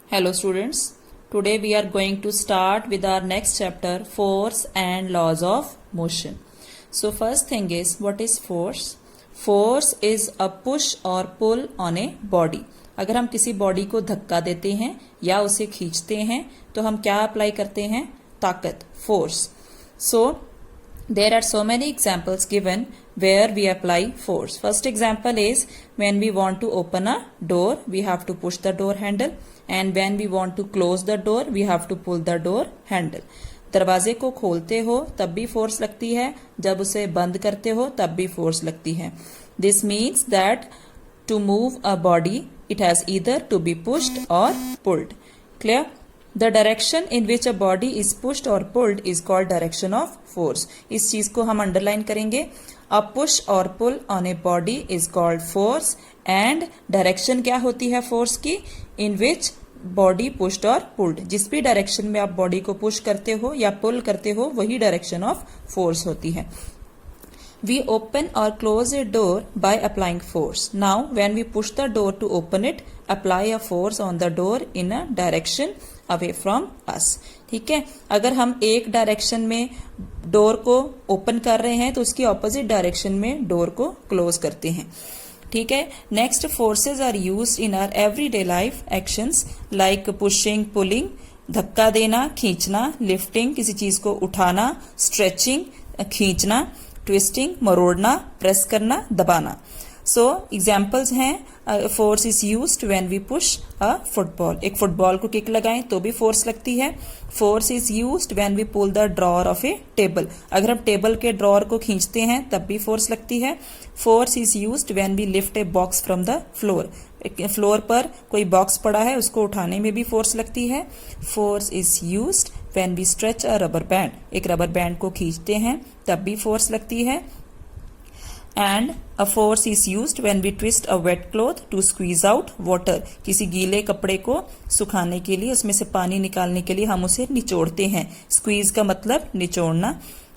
Hello students, today we are going to start with our next chapter, force and laws of motion. So first thing is, what is force? Force is a push or pull on a body. अगर हम किसी body को धक्का देते हैं या उसे खींचते हैं तो हम क्या अप्लाई करते हैं? ताकत, force. So there are so many examples given where we apply force. First example is when we want to open a door, we have to push the door handle, and when we want to close the door, we have to pull the door handle. दरवाजे को खोलते हो तब भी force लगती है, जब उसे बंद करते हो तब भी फोर्स लगती है. This means that to move a body, it has either to be pushed or pulled. Clear? The direction in which a body is pushed or pulled is called direction of force. इस चीज को हम underline करेंगे. A push or pull on a body is called force, and direction क्या होती है force की? In which body pushed or pulled. जिस भी डायरेक्शन में आप बॉडी को पुश करते हो या पुल करते हो वही डायरेक्शन ऑफ फोर्स होती है. We open or close a door by applying force. Now, when we push the door to open it, apply a force on the door in a direction away from us. ठीक है, अगर हम एक direction में door को open कर रहे हैं तो उसकी ऑपोजिट डायरेक्शन में डोर को क्लोज करते हैं. ठीक है. Next, forces are used in our everyday life actions like pushing, pulling, धक्का देना, खींचना, लिफ्टिंग, किसी चीज को उठाना, स्ट्रेचिंग, खींचना, ट्विस्टिंग, मरोड़ना, प्रेस करना, दबाना. सो एग्जाम्पल्स हैं. Force is used when we push a football. एक फुटबॉल को किक लगाएं तो भी फोर्स लगती है. Force is used when we pull the drawer of a table. अगर हम टेबल के ड्रॉअर को खींचते हैं तब भी फोर्स लगती है. Force is used when we lift a box from the floor. Floor पर कोई बॉक्स पड़ा है उसको उठाने में भी फोर्स लगती है. Force is used when we stretch a rubber band. एक रबर बैंड को खींचते हैं तब भी फोर्स लगती है. And a force is used when we twist a wet cloth to squeeze out water. किसी गीले कपड़े को सुखाने के लिए, उसमें से पानी निकालने के लिए हम उसे निचोड़ते हैं. Squeeze का मतलब निचोड़ना.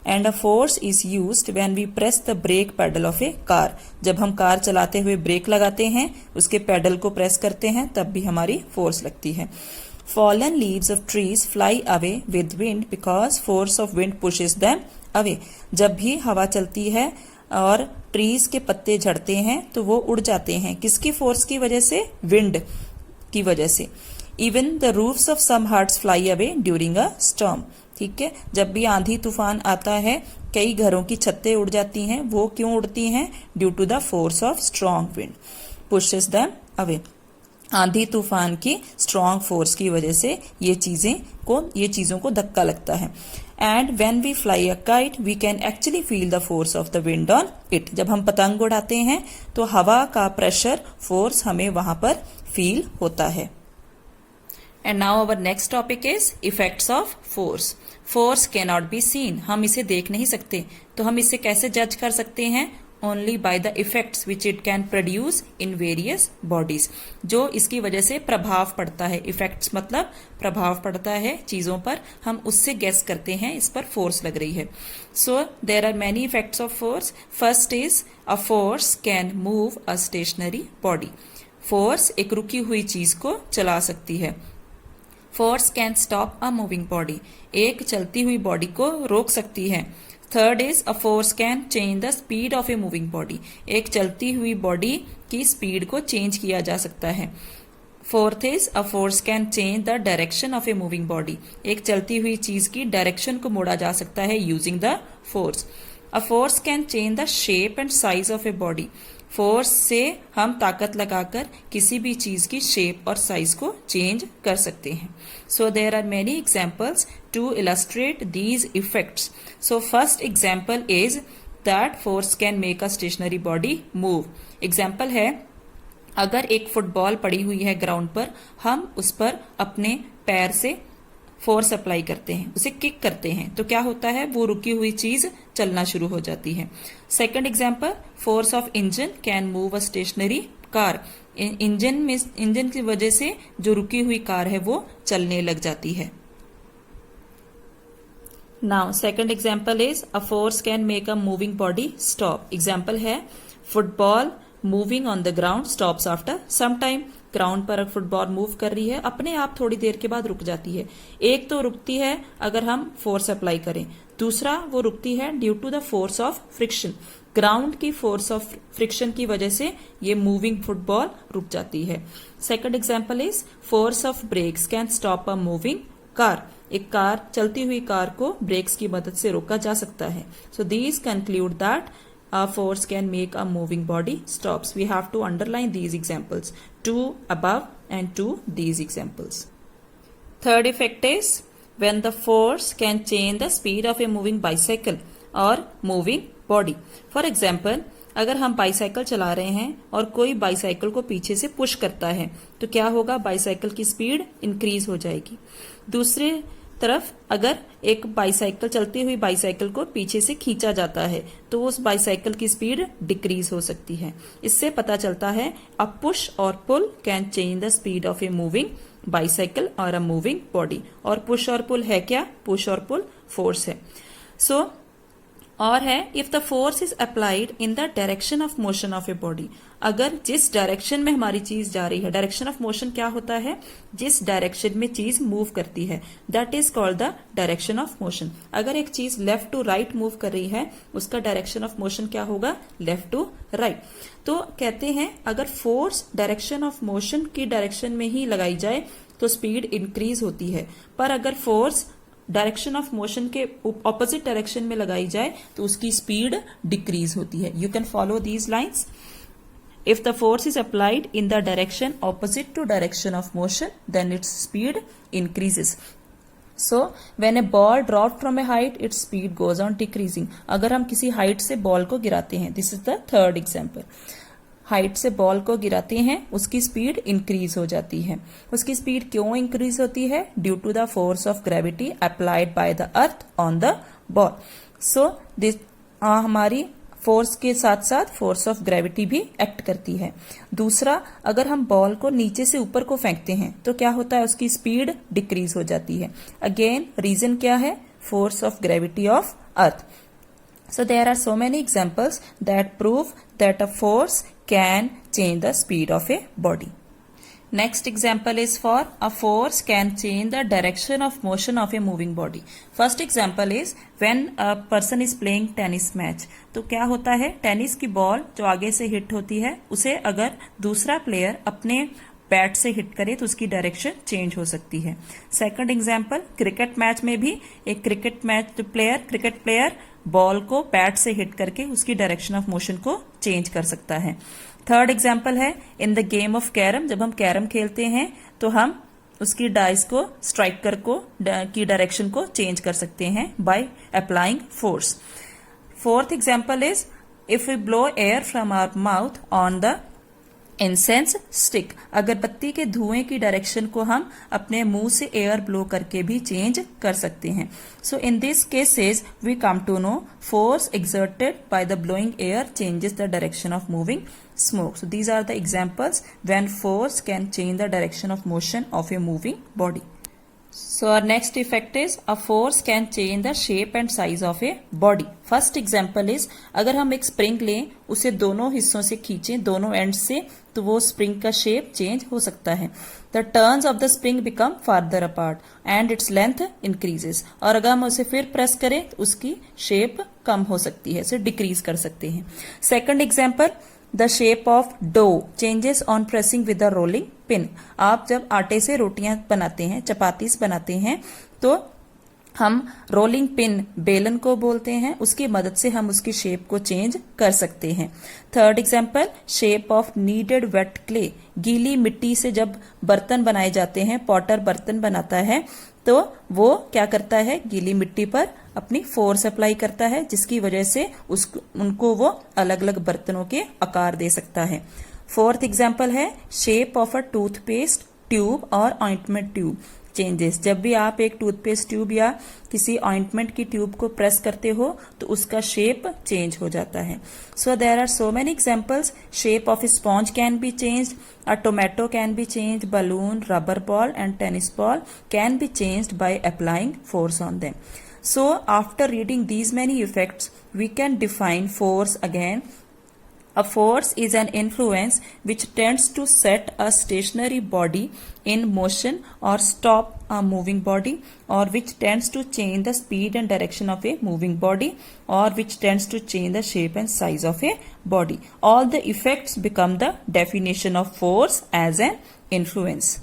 And a force is used when we press the brake pedal of a car. जब हम कार चलाते हुए ब्रेक लगाते हैं, उसके पेडल को प्रेस करते हैं तब भी हमारी फोर्स लगती है. Fallen leaves of trees fly away with wind because force of wind pushes them away. जब भी हवा चलती है और ट्रीज के पत्ते झड़ते हैं तो वो उड़ जाते हैं. किसकी फोर्स की वजह से? विंड की वजह से. Even the roofs of some huts fly away during a storm. ठीक है, जब भी आंधी तूफान आता है कई घरों की छतें उड़ जाती हैं. वो क्यों उड़ती हैं? Due to the force of strong wind pushes them away. आंधी तूफान की स्ट्रॉन्ग फोर्स की वजह से ये चीजों को धक्का लगता है. And when we fly a kite we can actually feel the force of the wind on it. जब हम पतंग उड़ाते हैं तो हवा का प्रेशर, फोर्स हमें वहां पर फील होता है. And now our next topic is effects of force. Force can not be seen. हम इसे देख नहीं सकते तो हम इसे कैसे जज कर सकते हैं? Only by the effects which it can produce in various bodies. जो इसकी वजह से प्रभाव पड़ता है. इफेक्ट्स मतलब प्रभाव पड़ता है चीजों पर, हम उससे गेस करते हैं इस पर फोर्स लग रही है. So there are many effects of force. First is a force can move a stationary body. Force एक रुकी हुई चीज को चला सकती है. Force can stop a moving body. एक चलती हुई बॉडी को रोक सकती है. Third is a force can change the speed of a moving body. एक चलती हुई बॉडी की स्पीड को चेंज किया जा सकता है. Fourth is a force can change the direction of a moving body. एक चलती हुई चीज की डायरेक्शन को मोड़ा जा सकता है using the force. A force can change the shape and size of a body. Force से हम ताकत लगाकर किसी भी चीज की शेप और साइज को चेंज कर सकते हैं. So there are many examples to illustrate these effects. So first example is that force can make a stationary body move. Example है, अगर एक फुटबॉल पड़ी हुई है ग्राउंड पर, हम उस पर अपने पैर से फोर्स अप्लाई करते हैं, उसे किक करते हैं तो क्या होता है? वो रुकी हुई चीज चलना शुरू हो जाती है. Second example, force of engine can move a stationary car. Engine की वजह से जो रुकी हुई कार है वो चलने लग जाती है. Now second example is a force can make a moving body stop. Example है, football moving on the ground stops after some time. Ground पर फुटबॉल मूव कर रही है, अपने आप थोड़ी देर के बाद रुक जाती है। एक तो रुकती है अगर हम फोर्स अप्लाई करें, दूसरा वो रुकती है due to the force of friction. Ground की फोर्स ऑफ फ्रिक्शन की वजह से ये मूविंग फुटबॉल रुक जाती है। Second example is force of brakes can stop a moving car. एक कार, चलती हुई कार को ब्रेक्स की मदद से रोका जा सकता है। So these conclude that a force can make a moving body stops. We have to underline these examples, 2 above and 2 these examples. Third effect is when the force can change the speed of a moving bicycle or moving body. For example, अगर हम bicycle चला रहे हैं और कोई bicycle को पीछे से पुश करता है तो क्या होगा, बाईसाइकिल की स्पीड इंक्रीज हो जाएगी। दूसरे तरफ अगर एक बाईसाइकिल, चलती हुई बाईसाइकिल को पीछे से खींचा जाता है तो उस बाईसाइकिल की स्पीड डिक्रीज हो सकती है। इससे पता चलता है अ पुश और pull can change the speed of a moving bicycle or a moving body. और पुश और पुल है क्या, पुश और पुल फोर्स है। सो और है if the force is applied in the direction of motion of a body. अगर जिस डायरेक्शन में हमारी चीज जा रही है, डायरेक्शन ऑफ मोशन क्या होता है, जिस डायरेक्शन में चीज मूव करती है, that is called the direction of motion. अगर एक चीज लेफ्ट टू राइट मूव कर रही है, उसका डायरेक्शन ऑफ मोशन क्या होगा, लेफ्ट टू राइट। तो कहते हैं अगर फोर्स डायरेक्शन ऑफ मोशन की डायरेक्शन में ही लगाई जाए तो स्पीड इंक्रीज होती है, पर अगर फोर्स डायरेक्शन ऑफ मोशन के ऑपोजिट डायरेक्शन में लगाई जाए तो उसकी स्पीड डिक्रीज होती है। You can follow these lines. If the force is applied in the direction opposite to direction of motion then its speed increases. So when a ball drop from a height its speed goes on decreasing. अगर हम किसी height से ball को गिराते हैं, this is the third example, height से ball को गिराते हैं, उसकी स्पीड इंक्रीज हो जाती है। उसकी स्पीड क्यों इंक्रीज होती है, due to the force of gravity applied by the earth on the ball. So this हमारी फोर्स के साथ साथ फोर्स ऑफ ग्रेविटी भी एक्ट करती है। दूसरा, अगर हम बॉल को नीचे से ऊपर को फेंकते हैं तो क्या होता है, उसकी स्पीड डिक्रीज हो जाती है। अगेन रीजन क्या है, force of gravity of earth. So there are so many examples that prove that a force can change the speed of a body. Next example is for a force can change the direction of motion of a moving body. First example is when a person is playing tennis match. तो क्या होता है, tennis की ball जो आगे से hit होती है उसे अगर दूसरा प्लेयर अपने बैट से हिट करे तो उसकी डायरेक्शन चेंज हो सकती है। सेकंड एग्जांपल, क्रिकेट मैच में भी एक क्रिकेट प्लेयर बॉल को बैट से हिट करके उसकी डायरेक्शन ऑफ मोशन को चेंज कर सकता है। थर्ड एग्जांपल है in the game of carrom. जब हम कैरम खेलते हैं तो हम उसकी डाइस को, स्ट्राइकर को की डायरेक्शन को चेंज कर सकते हैं by applying force. Fourth example is if we blow air from our mouth on the incense stick. अगरबत्ती के धुएं की डायरेक्शन को हम अपने मुंह से एयर ब्लो करके भी चेंज कर सकते हैं। So in this cases we come to know force exerted by the blowing air changes the direction of moving smoke. So these are the examples when force can change the direction of motion of a moving body. So our next effect is a force can change the shape and size of a body. First example is अगर हम एक spring लें, उसे दोनों हिस्सों से खींचें, दोनों एंड से, तो वो स्प्रिंग का शेप चेंज हो सकता है। The turns of the spring become farther apart and its length increases. और अगर हम उसे फिर प्रेस करें तो उसकी शेप कम हो सकती है, उसे डिक्रीज कर सकते हैं। Second example, the shape of dough changes on pressing with the rolling pin. आप जब आटे से रोटियां बनाते हैं, चपातीस बनाते हैं, तो हम रोलिंग पिन, बेलन को बोलते हैं, उसकी मदद से हम उसकी शेप को चेंज कर सकते हैं। Third example, shape of needed wait clay. गीली मिट्टी से जब बर्तन बनाए जाते हैं, पॉटर बर्तन बनाता है, तो वो क्या करता है, गीली मिट्टी पर अपनी फोर्स अप्लाई करता है, जिसकी वजह से उनको वो अलग अलग बर्तनों के आकार दे सकता है। फोर्थ एग्जाम्पल है shape of a toothpaste tube और ऑइंटमेंट ट्यूब चेंजेस। जब भी आप एक टूथपेस्ट ट्यूब या किसी ऑइंटमेंट की ट्यूब को प्रेस करते हो तो उसका शेप चेंज हो जाता है। So there are so many examples. Shape of sponge can be changed, a tomato can be changed, balloon, rubber ball and tennis ball can be changed by applying force on them. So after reading these many effects, we can define force again. A force is an influence which tends to set a stationary body in motion or stop a moving body, or which tends to change the speed and direction of a moving body, or which tends to change the shape and size of a body. All the effects become the definition of force as an influence.